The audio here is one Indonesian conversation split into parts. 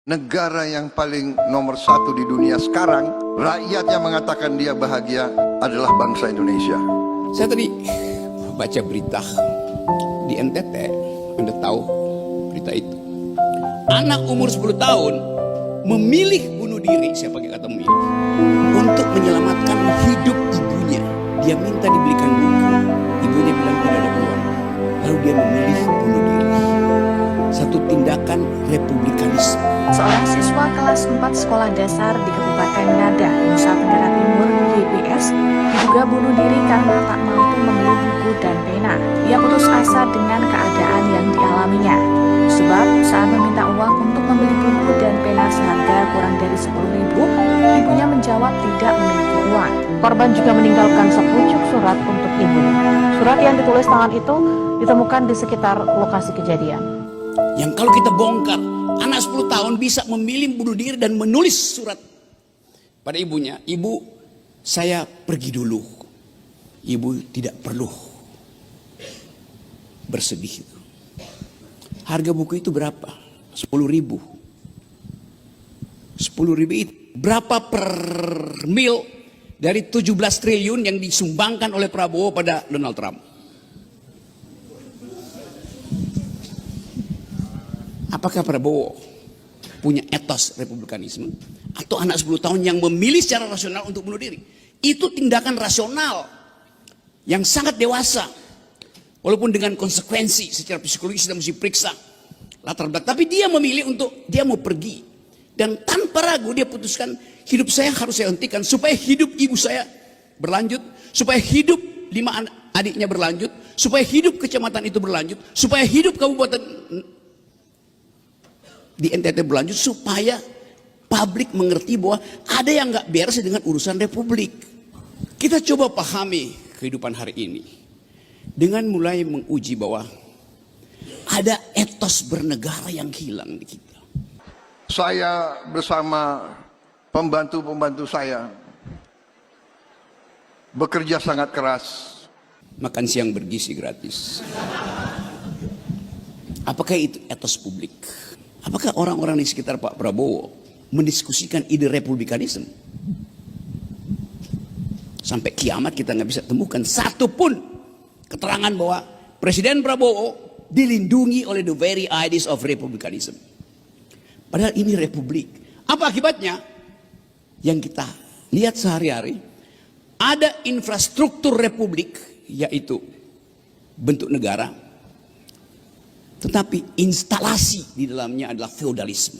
Negara yang paling nomor satu di dunia sekarang, rakyatnya mengatakan dia bahagia adalah bangsa Indonesia. Saya tadi baca berita di NTT, Anda tahu berita itu. Anak umur 10 tahun memilih bunuh diri, saya pakai kata memilih, untuk menyelamatkan hidup ibunya. Dia minta dibelikan buku, ibunya bilang tidak ada uang. Lalu dia memilih bunuh diri. Satu tindakan republikanisme. Seorang siswa kelas 4 sekolah dasar di Kabupaten Ngada, Nusa Tenggara Timur, YBS, diduga bunuh diri karena tak mampu membeli buku dan pena. Ia putus asa dengan keadaan yang dialaminya. Sebab saat meminta uang untuk membeli buku dan pena seharga kurang dari 10.000, ibunya menjawab tidak memiliki uang. Korban juga meninggalkan sepucuk surat untuk ibunya. Surat yang ditulis tangan itu ditemukan di sekitar lokasi kejadian. Yang kalau kita bongkar, anak 10 tahun bisa memilih bunuh diri dan menulis surat pada ibunya. Ibu, saya pergi dulu. Ibu tidak perlu bersedih. Harga buku itu berapa? 10.000. 10.000 itu berapa per mil dari 17 triliun yang disumbangkan oleh Prabowo pada Donald Trump? Apakah Prabowo punya etos republikanisme? Atau anak 10 tahun yang memilih secara rasional untuk bunuh diri? Itu tindakan rasional yang sangat dewasa. Walaupun dengan konsekuensi secara psikologis kita mesti periksa latar belakang. Tapi dia memilih untuk, dia mau pergi. Dan tanpa ragu dia putuskan, hidup saya harus saya hentikan supaya hidup ibu saya berlanjut. Supaya hidup 5 adiknya berlanjut. Supaya hidup kecamatan itu berlanjut. Supaya hidup kabupaten di NTT berlanjut, supaya publik mengerti bahwa ada yang nggak beres dengan urusan republik. Kita coba pahami kehidupan hari ini dengan mulai menguji bahwa ada etos bernegara yang hilang di kita. Saya bersama pembantu-pembantu saya bekerja sangat keras. Makan siang bergizi gratis. Apakah itu etos publik? Apakah orang-orang di sekitar Pak Prabowo mendiskusikan ide republikanisme? Sampai kiamat kita nggak bisa temukan satu pun keterangan bahwa Presiden Prabowo dilindungi oleh the very ideas of republikanism. Padahal ini republik. Apa akibatnya? Yang kita lihat sehari-hari, ada infrastruktur republik, yaitu bentuk negara, tetapi instalasi di dalamnya adalah feodalisme,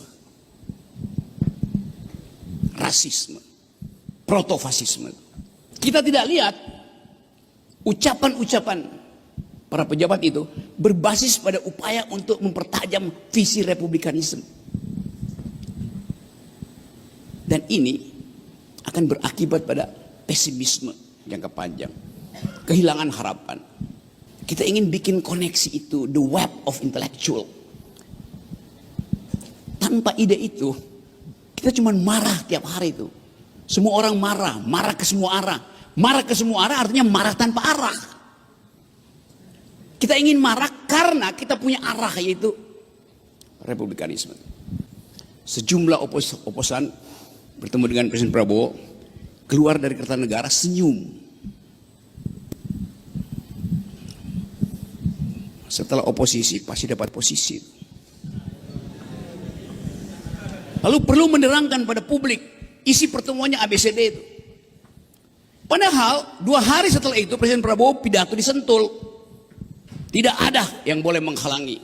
rasisme, protofasisme. Kita tidak lihat ucapan-ucapan para pejabat itu berbasis pada upaya untuk mempertajam visi republikanisme. Dan ini akan berakibat pada pesimisme jangka panjang, kehilangan harapan. Kita ingin bikin koneksi itu, the web of intellectual. Tanpa ide itu, kita cuma marah tiap hari itu. Semua orang marah, marah ke semua arah. Marah ke semua arah artinya marah tanpa arah. Kita ingin marah karena kita punya arah, yaitu republikanisme. Sejumlah oposan bertemu dengan Presiden Prabowo, keluar dari Kertanegara senyum. Setelah oposisi pasti dapat posisi. Lalu perlu menerangkan pada publik isi pertemuannya ABCD itu. Padahal 2 hari setelah itu Presiden Prabowo pidato di Sentul. Tidak ada yang boleh menghalangi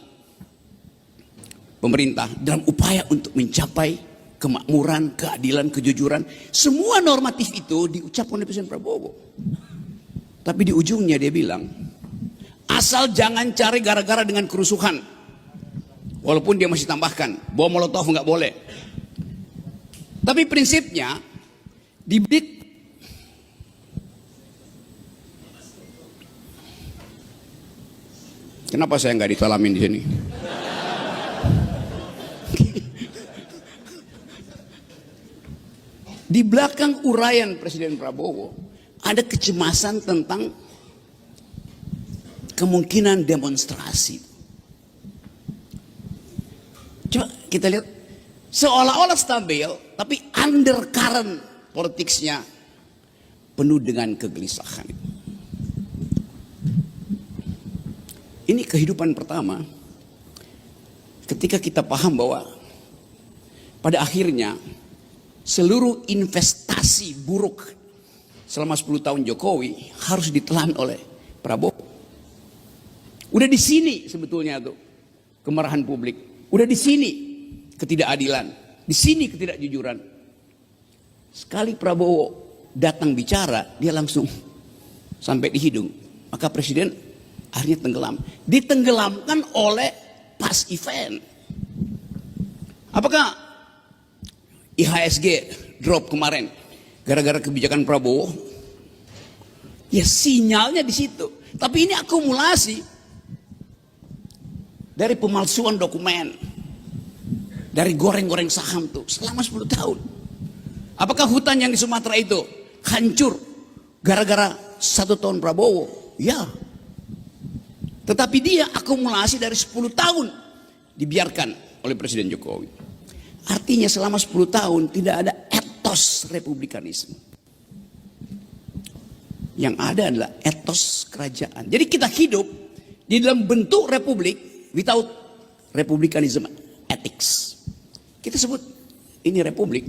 pemerintah dalam upaya untuk mencapai kemakmuran, keadilan, kejujuran. Semua normatif itu diucapkan oleh Presiden Prabowo. Tapi di ujungnya dia bilang, asal jangan cari gara-gara dengan kerusuhan. Walaupun dia masih tambahkan, bom molotov nggak boleh. Tapi prinsipnya, kenapa saya nggak ditalamin di sini? Di belakang uraian Presiden Prabowo ada kecemasan tentang kemungkinan demonstrasi. Coba kita lihat Seolah-olah stabil, tapi undercurrent politiknya penuh dengan kegelisahan. Ini kehidupan pertama ketika kita paham bahwa pada akhirnya seluruh investasi buruk selama 10 tahun Jokowi harus ditelan oleh Prabowo. Udah di sini sebetulnya tuh kemarahan publik. Udah di sini ketidakadilan, di sini ketidakjujuran. Sekali Prabowo datang bicara, dia langsung sampai di hidung. Maka presiden akhirnya tenggelam. Ditenggelamkan oleh pas event. Apakah IHSG drop kemarin gara-gara kebijakan Prabowo? Ya sinyalnya di situ. Tapi ini akumulasi dari pemalsuan dokumen, dari goreng-goreng saham tuh selama 10 tahun. Apakah hutan yang di Sumatera itu hancur gara-gara 1 tahun Prabowo? Ya. Tetapi dia akumulasi dari 10 tahun dibiarkan oleh Presiden Jokowi. Artinya selama 10 tahun tidak ada etos republikanisme. Yang ada adalah etos kerajaan. Jadi kita hidup di dalam bentuk republik without republikanism ethics. Kita sebut ini republik.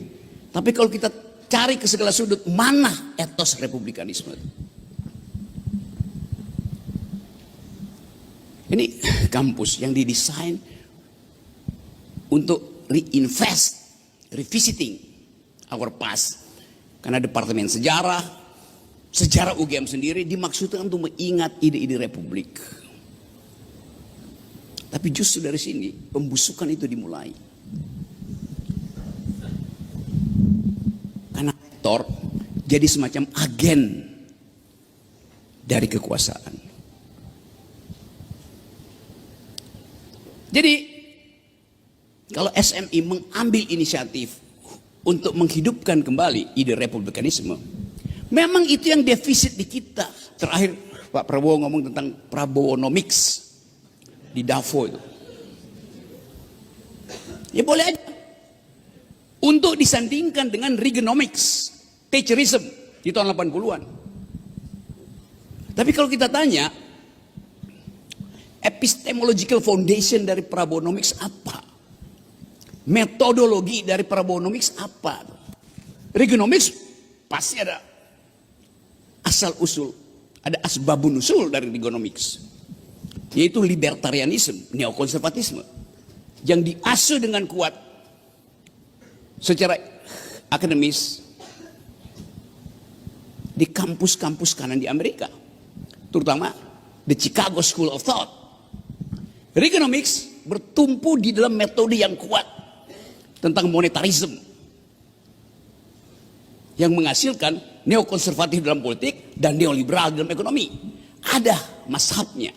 Tapi kalau kita cari ke segala sudut, mana etos republikanisme? Ini kampus yang didesain untuk reinvest, revisiting our past. Karena Departemen Sejarah UGM sendiri dimaksudkan untuk mengingat ide-ide republik. Tapi justru dari sini pembusukan itu dimulai. Karena rektor jadi semacam agen dari kekuasaan. Jadi kalau SMI mengambil inisiatif untuk menghidupkan kembali ide republikanisme, memang itu yang defisit di kita. Terakhir Pak Prabowo ngomong tentang Prabowonomics di Davos itu. Ya boleh aja. Untuk disandingkan dengan Reaganomics, Thatcherism di tahun 80-an. Tapi kalau kita tanya, epistemological foundation dari Prabowonomics apa? Metodologi dari Prabowonomics apa? Reaganomics pasti ada asal usul, ada asbabun usul dari Reaganomics, yaitu libertarianisme, neokonservatisme, yang diasuh dengan kuat secara akademis di kampus-kampus kanan di Amerika, terutama the Chicago School of Thought. Reaganomics bertumpu di dalam metode yang kuat tentang monetarisme yang menghasilkan neokonservatif dalam politik dan neoliberal dalam ekonomi. Ada mazhabnya.